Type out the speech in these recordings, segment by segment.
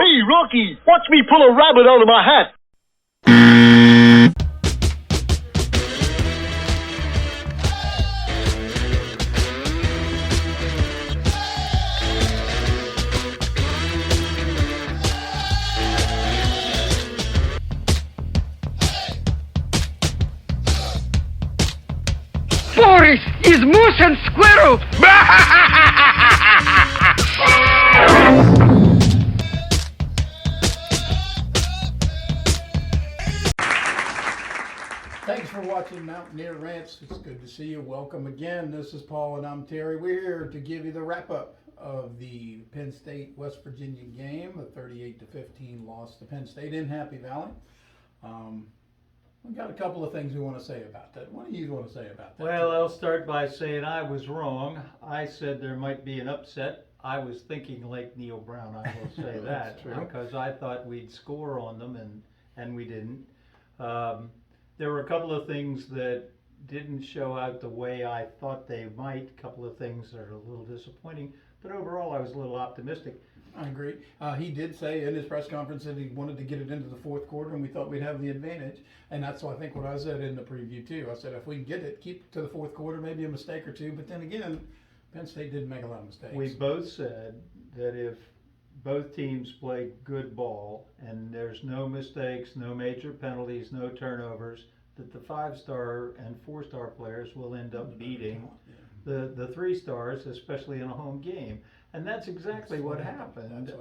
Hey, Rocky, watch me pull a rabbit out of my hat. Forest is moose and squirrel. Thanks for watching Mountaineer Rants. It's good to see you. Welcome again. This is Paul and I'm Terry. We're here to give you the wrap-up of the Penn State West Virginia game, a 38-15 loss to Penn State in Happy Valley. We've got a couple of things we want to say about that. What do you want to say about that? Well, I'll start by saying I was wrong. I said there might be an upset. I was thinking Lake Neil Brown, I will say that, because I thought we'd score on them, and we didn't. There were a couple of things that didn't show out the way I thought they might, a couple of things that are a little disappointing, but overall I was a little optimistic. I agree. He did say in his press conference that he wanted to get it into the fourth quarter, and we thought we'd have the advantage. And that's I think what I said in the preview too. I said if we can get it, keep it to the fourth quarter, maybe a mistake or two. But then again, Penn State didn't make a lot of mistakes. We both said that if both teams play good ball and there's no mistakes, no major penalties, no turnovers, that the 5-star and 4-star players will end up beating the 3 stars, especially in a home game. And that's exactly what happened.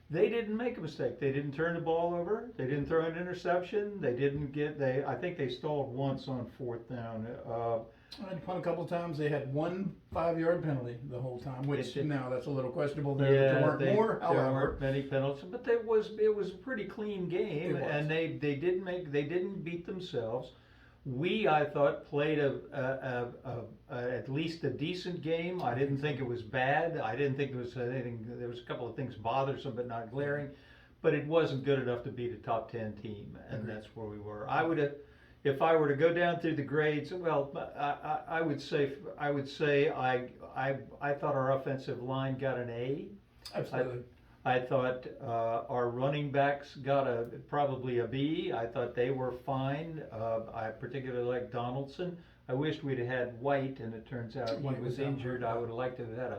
They didn't make a mistake. They didn't turn the ball over. They didn't throw an interception. They didn't get. I think they stalled once on 4th down. A couple of times they had one 5-yard penalty the whole time, which now that's a little questionable. There weren't more. However, there weren't many penalties, but it was a pretty clean game, and they didn't beat themselves. We, I thought, played at least a decent game. I didn't think it was bad. I didn't think there was anything. There was a couple of things bothersome, but not glaring. But it wasn't good enough to beat a top 10 team, and that's where we were. I would have, if I were to go down through the grades. Well, I would say I thought our offensive line got an A. Absolutely. I thought our running backs got probably a B. I thought they were fine. I particularly liked Donaldson. I wished we'd have had White, and it turns out he was injured. I would have liked to have had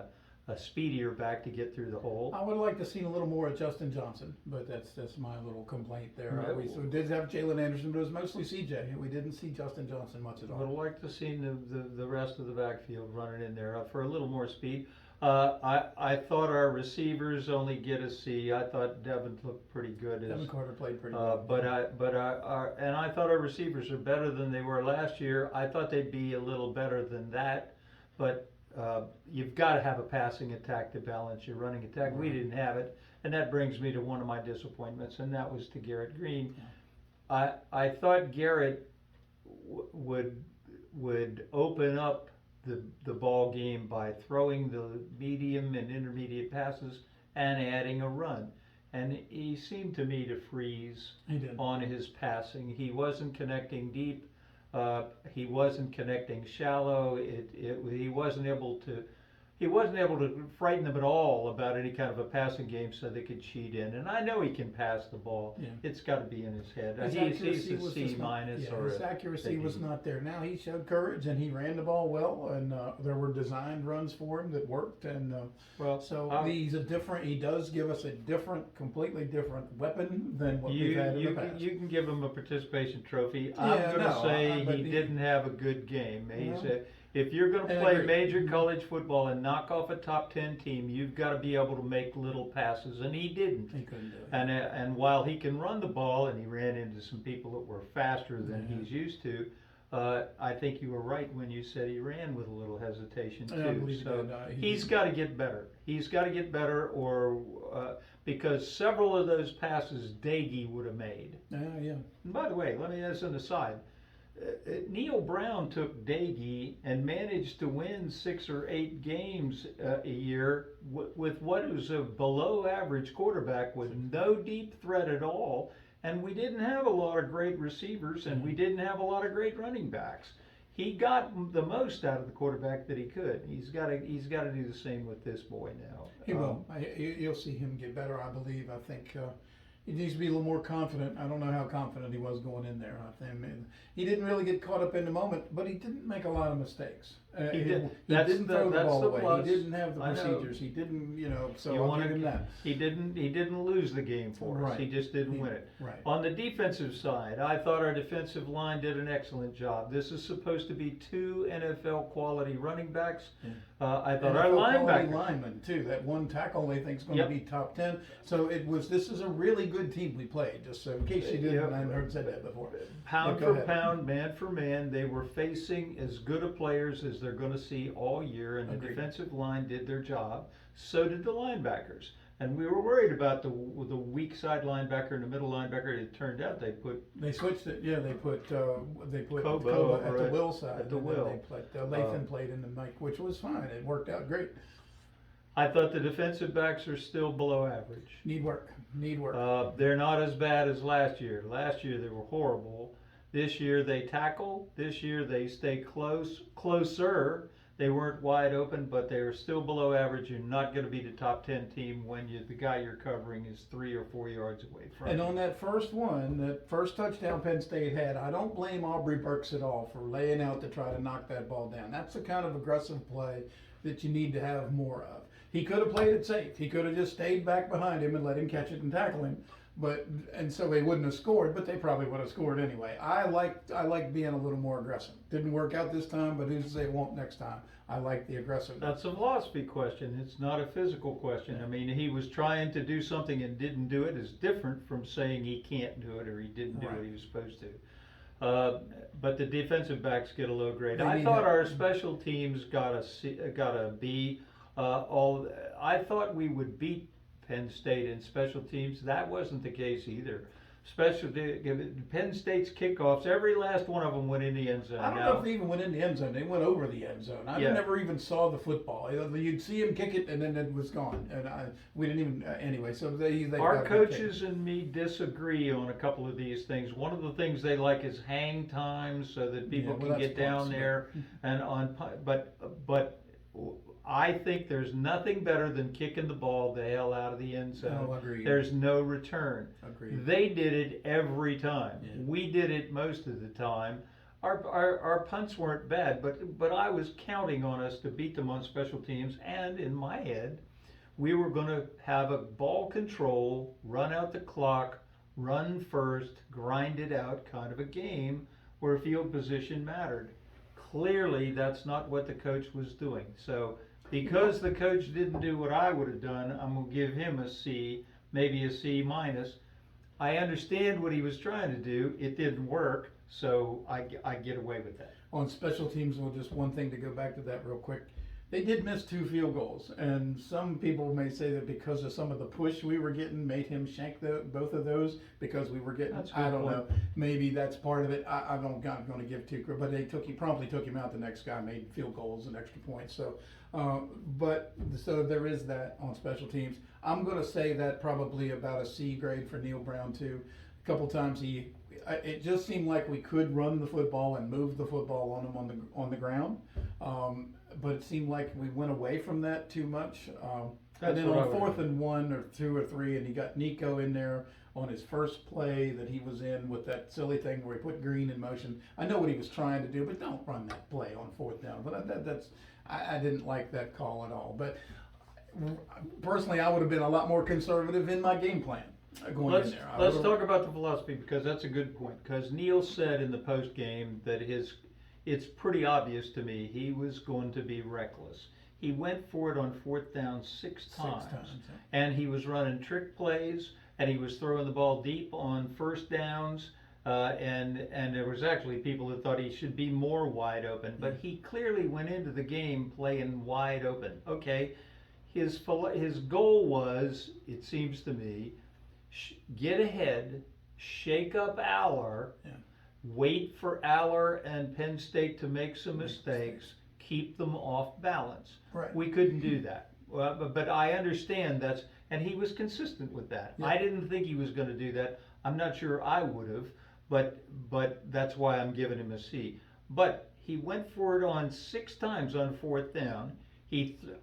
a speedier back to get through the hole. I would have liked to see a little more of Justin Johnson, but that's my little complaint there. We did have Jalen Anderson, but it was mostly CJ. We didn't see Justin Johnson much at all. I would have liked to see the rest of the backfield running in there for a little more speed. I thought our receivers only get a C. I thought Devin looked pretty good. Devin Carter played pretty good. And I thought our receivers are better than they were last year. I thought they'd be a little better than that, but you've got to have a passing attack to balance your running attack. We didn't have it, and that brings me to one of my disappointments, and that was to Garrett Green. I thought Garrett would open up the ball game by throwing the medium and intermediate passes and adding a run, and he seemed to me to freeze on his passing. He wasn't connecting deep. He wasn't connecting shallow. He wasn't able to frighten them at all about any kind of a passing game so they could cheat in. And I know he can pass the ball. Yeah. It's got to be in his head. He's a C minus. His accuracy was not there. Now he showed courage and he ran the ball well, and there were designed runs for him that worked. And he does give us a completely different weapon than what we've had in the past. You can give him a participation trophy. I'm going to say he didn't have a good game. If you're going to play major college football and knock off a top 10 team, you've got to be able to make little passes, and he didn't. He couldn't do it. And while he can run the ball, and he ran into some people that were faster than he's used to, I think you were right when you said he ran with a little hesitation too. So he's got to get better. He's got to get better, because several of those passes Daggy would have made. Yeah. And by the way, let me add as an aside. Neil Brown took Daggy and managed to win 6 or 8 games a year with what is a below average quarterback with no deep threat at all, and we didn't have a lot of great receivers and we didn't have a lot of great running backs. he got the most out of the quarterback that he could. He's got to do the same with this boy now. He will. You'll see him get better, I believe. I think he needs to be a little more confident. I don't know how confident he was going in there. I mean, he didn't really get caught up in the moment, but he didn't make a lot of mistakes. He didn't throw the ball away. Plus. He didn't have the procedures. He didn't, so I'll give him that. He didn't lose the game for us. Right. He just didn't win it. Right. On the defensive side, I thought our defensive line did an excellent job. This is supposed to be 2 NFL quality running backs. Yeah. I thought our linebacker lineman too. That one tackle they think is going to be top 10. So this is a really good team we played. Just so in case you didn't, I heard said that before. Pound for pound, man for man, they were facing as good of players as they're going to see all year, and the defensive line did their job. So did the linebackers. And we were worried about the weak side linebacker and the middle linebacker. It turned out they switched it. Yeah, they put Kobo at the will side. At the will. Lathan played in the Mike, which was fine. It worked out great. I thought the defensive backs are still below average. Need work. They're not as bad as last year. Last year they were horrible. This year they tackle. This year they stay closer. They weren't wide open, but they are still below average. You're not going to be the top 10 team when the guy you're covering is 3 or 4 yards away from you. And on that first touchdown Penn State had, I don't blame Aubrey Burks at all for laying out to try to knock that ball down. That's the kind of aggressive play that you need to have more of. He could have played it safe. He could have just stayed back behind him and let him catch it and tackle him. And so they wouldn't have scored, but they probably would have scored anyway. I like being a little more aggressive. Didn't work out this time, but who's to say it won't next time? I like the aggressiveness. That's a philosophy question. It's not a physical question. I mean, he was trying to do something and didn't do it. Is different from saying he can't do it or he didn't do what he was supposed to. But the defensive backs get a low grade. I thought our special teams got a B. I thought we would beat Penn State in special teams. That wasn't the case either. Penn State's kickoffs, every last one of them went in the end zone. I don't know if they even went in the end zone. They went over the end zone. I never even saw the football. You'd see him kick it, and then it was gone. And we didn't even anyway. So they our coaches and me disagree on a couple of these things. One of the things they like is hang times so that people can get down there and on. But I think there's nothing better than kicking the ball the hell out of the end zone. Agreed. There's no return. Agreed. They did it every time. Yeah. We did it most of the time. Our punts weren't bad, but I was counting on us to beat them on special teams, and in my head, we were going to have a ball control, run out the clock, run first, grind it out kind of a game where field position mattered. Clearly, that's not what the coach was doing. So because the coach didn't do what I would have done, I'm going to give him a C, maybe a C minus. I understand what he was trying to do. It didn't work, so I get away with that. On special teams, well, just one thing to go back to that real quick. They did miss 2 field goals, and some people may say that because of some of the push we were getting made him shank both of those because we were getting, I don't know, maybe that's part of it. I'm not going to give too credit, but he promptly took him out. The next guy made field goals and extra points. So, so there is that on special teams. I'm going to say that probably about a C grade for Neil Brown too. A couple times it just seemed like we could run the football and move the football on him on the ground. But it seemed like we went away from that too much. And then on 4th and 1 or 2 or 3, and he got Nico in there on his first play that he was in with that silly thing where he put Green in motion. I know what he was trying to do, but don't run that play on 4th down. But I didn't like that call at all. But personally, I would have been a lot more conservative in my game plan going in there. Let's talk about the philosophy, because that's a good point. Because Neil said in the post game that it's pretty obvious to me he was going to be reckless. He went for it on 4th down 6 times. And he was running trick plays, and he was throwing the ball deep on 1st downs. And there was actually people that thought he should be more wide open, but he clearly went into the game playing wide open. Okay, his goal was, it seems to me, get ahead, shake up Aller, wait for Aller and Penn State to make some mistakes, keep them off balance. Right. We couldn't do that. But I understand and he was consistent with that. Yeah. I didn't think he was going to do that. I'm not sure I would have, but that's why I'm giving him a C. But He went for it on 6 times on 4th down.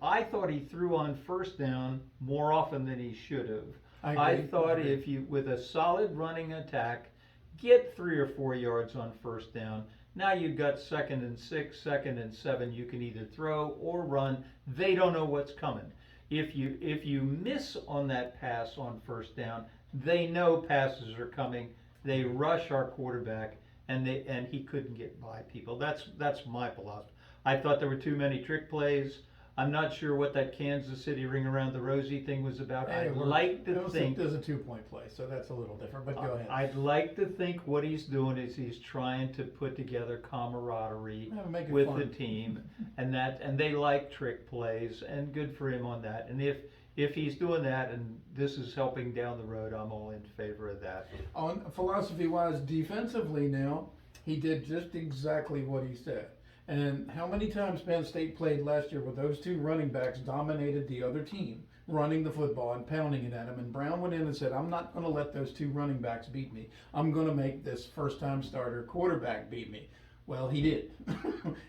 I thought he threw on 1st down more often than he should have. I thought if you, with a solid running attack, get 3 or 4 yards on 1st down. Now you've got 2nd and 6, 2nd and 7. You can either throw or run. They don't know what's coming. If you miss on that pass on 1st down, they know passes are coming. They rush our quarterback, and he couldn't get by people. That's my philosophy. I thought there were too many trick plays. I'm not sure what that Kansas City ring around the rosy thing was about. I'd like to think there's a 2-point play, so that's a little different. But go ahead. I'd like to think what he's doing is he's trying to put together camaraderie with the team, and they like trick plays, and good for him on that. And if he's doing that and this is helping down the road, I'm all in favor of that. On philosophy-wise, defensively now, he did just exactly what he said. And how many times Penn State played last year where those 2 running backs dominated the other team, running the football and pounding it at him, and Brown went in and said, I'm not going to let those 2 running backs beat me. I'm going to make this first-time starter quarterback beat me. Well, he did.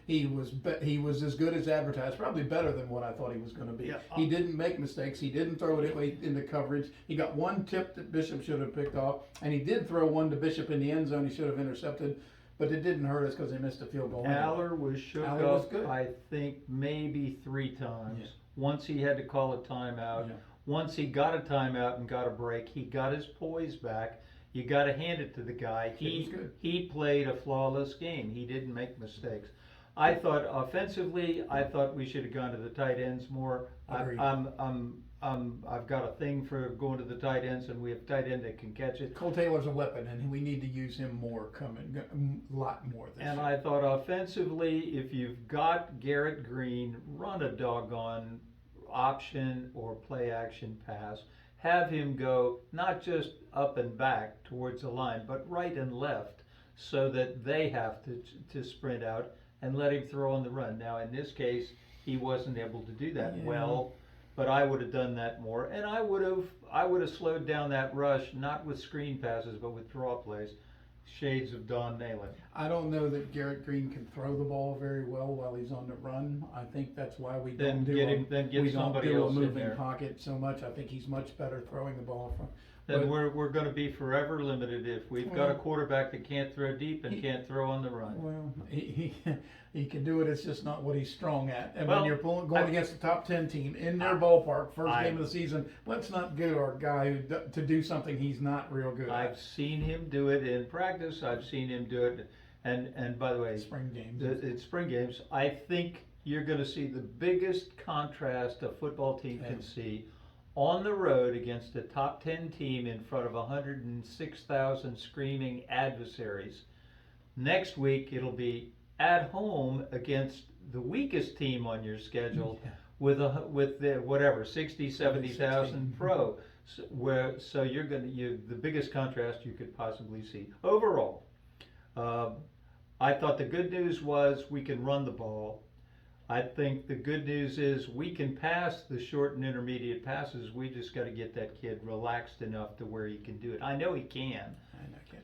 he was as good as advertised, probably better than what I thought he was going to be. Yeah. He didn't make mistakes. He didn't throw it into coverage. He got 1 tip that Bishop should have picked off, and he did throw 1 to Bishop in the end zone he should have intercepted. But it didn't hurt us because he missed a field goal. Aller was shook up, I think, maybe 3 times. Yeah. Once he had to call a timeout. Yeah. Once he got a timeout and got a break, he got his poise back. You got to hand it to the guy. He played a flawless game. He didn't make mistakes. I thought offensively, we should have gone to the tight ends more. I've got a thing for going to the tight ends, and we have tight end that can catch it. Cole Taylor's a weapon, and we need to use him more a lot more this year. I thought offensively, if you've got Garrett Green, run a doggone option or play action pass. Have him go not just up and back towards the line, but right and left, so that they have to sprint out, and let him throw on the run. Now, in this case, he wasn't able to do that well. But I would have done that more, and I would have slowed down that rush, not with screen passes, but with draw plays. Shades of Don Nalen. I don't know that Garrett Green can throw the ball very well while he's on the run. I think that's why we don't do a moving pocket so much. I think he's much better throwing the ball from. Then we're going to be forever limited if we've got a quarterback that can't throw deep and can't throw on the run. Well, he can do it. It's just not what he's strong at. And when you're going against the top 10 team in their ballpark, first game of the season, let's not get our guy to do something he's not real good at. I've seen him do it in practice. I've seen him do it, and by the way, spring games. It's spring games. I think you're going to see the biggest contrast a football team can see on the road against a top 10 team in front of 106,000 screaming adversaries. Next week it'll be at home against the weakest team on your schedule with the whatever 70,000 pro. So you're the biggest contrast you could possibly see. Overall, I thought the good news was we can run the ball. I think the good news is we can pass the short and intermediate passes. We just got to get that kid relaxed enough to where he can do it. I know he can.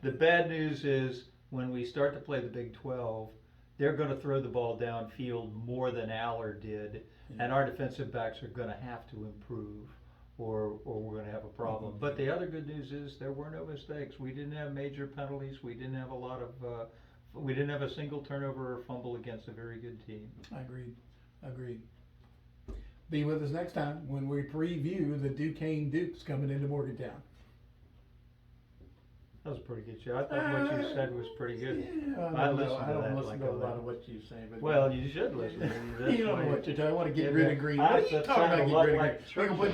The bad news is when we start to play the Big 12, they're going to throw the ball downfield more than Aller did, and our defensive backs are going to have to improve, or we're going to have a problem. But the other good news is there were no mistakes. We didn't have major penalties. We didn't have we didn't have a single turnover or fumble against a very good team. Agreed. Be with us next time when we preview the Duquesne Dukes coming into Morgantown. That was a pretty good show. I thought what you said was pretty good. Yeah, I don't listen to a lot of what you say. But well, you should listen. You don't know what you're talking. I want to get rid of Green. What are you talking about? Get rid of Green.